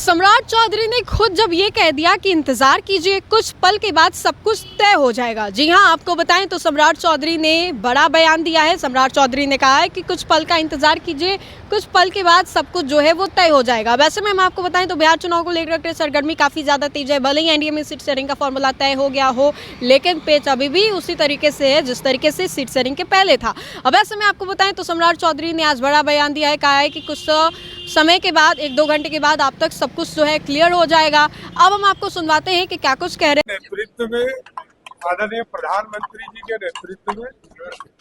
सम्राट चौधरी ने खुद जब ये कह दिया कि इंतजार कीजिए, कुछ पल के बाद सब कुछ तय हो जाएगा। जी हां, आपको बताएं तो सम्राट चौधरी ने बड़ा बयान दिया है। सम्राट चौधरी ने कहा है कि कुछ पल का इंतजार कीजिए, कुछ पल के बाद सब कुछ जो है वो तय हो जाएगा। वैसे में हम आपको बताएं तो बिहार चुनाव को लेकर के सरगर्मी काफ़ी ज़्यादा तेज है। भले ही एनडीए में सीट शेयरिंग का फॉर्मूला तय हो गया हो, लेकिन पेच अभी भी उसी तरीके से है जिस तरीके से सीट शेयरिंग के पहले था। अब ऐसे में आपको बताएं तो सम्राट चौधरी ने आज बड़ा बयान दिया है। कहा है कि कुछ समय के बाद, 1-2 घंटे के बाद आप तक सब कुछ जो है क्लियर हो जाएगा। अब हम आपको सुनवाते हैं कि क्या कुछ कह रहे हैं। नेतृत्व में, आदरणीय प्रधानमंत्री जी के नेतृत्व में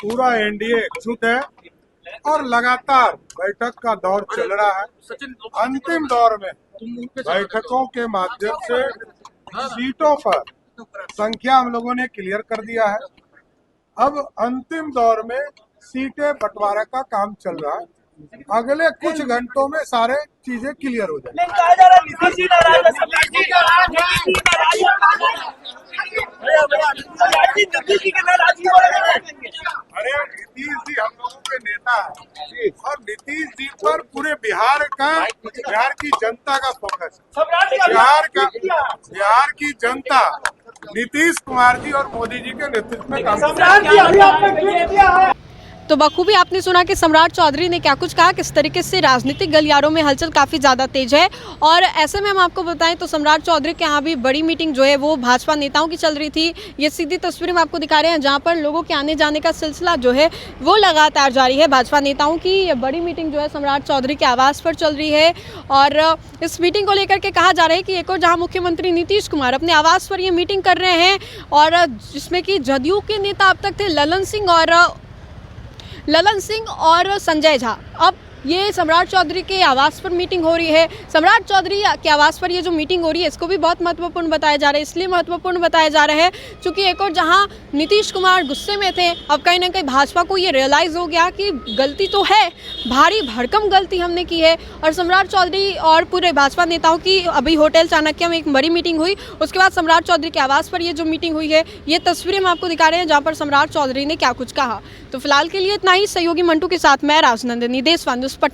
पूरा एनडीए एकजुट है और लगातार बैठक का दौर चल रहा है। अंतिम दौर में बैठकों के माध्यम से सीटों पर संख्या हम लोगों ने क्लियर कर दिया है। अब अंतिम दौर में सीटें बंटवारा का काम चल रहा है। अगले कुछ घंटों में सारे चीजें क्लियर हो जाएंगी। अरे नीतीश जी हम लोगों के नेता है और नीतीश जी पर पूरे बिहार की जनता का फोकस है। बिहार की जनता नीतीश कुमार जी और मोदी जी के नेतृत्व में काम कर रही है। तो बखूबी आपने सुना कि सम्राट चौधरी ने क्या कुछ कहा, किस तरीके से राजनीतिक गलियारों में हलचल काफ़ी ज़्यादा तेज है। और ऐसे में हम आपको बताएं तो सम्राट चौधरी के यहाँ भी बड़ी मीटिंग जो है वो भाजपा नेताओं की चल रही थी। ये सीधी तस्वीरें हम आपको दिखा रहे हैं जहाँ पर लोगों के आने जाने का सिलसिला जो है वो लगातार जारी है। भाजपा नेताओं की ये बड़ी मीटिंग जो है सम्राट चौधरी के आवास पर चल रही है और इस मीटिंग को लेकर के कहा जा रहा है कि एक और जहाँ मुख्यमंत्री नीतीश कुमार अपने आवास पर ये मीटिंग कर रहे हैं और जिसमें कि जदयू के नेता अब तक थे ललन सिंह और संजय झा। अब ये सम्राट चौधरी के आवास पर मीटिंग हो रही है। सम्राट चौधरी के आवास पर ये जो मीटिंग हो रही है इसको भी बहुत महत्वपूर्ण बताया जा रहा है। इसलिए महत्वपूर्ण बताया जा रहा है क्योंकि एक और जहां नीतीश कुमार गुस्से में थे, अब कहीं ना कहीं भाजपा को ये रियलाइज़ हो गया कि गलती तो है, भारी भरकम गलती हमने की है। और सम्राट चौधरी और पूरे भाजपा नेताओं की अभी होटल चाणक्य में एक बड़ी मीटिंग हुई। उसके बाद सम्राट चौधरी के आवास पर ये जो मीटिंग हुई है, ये तस्वीरें हम आपको दिखा रहे हैं जहाँ पर सम्राट चौधरी ने क्या कुछ कहा। तो फिलहाल के लिए इतना ही। सहयोगी मंटू के साथ मैं राजनंदिनी, देशवान न्यूज़।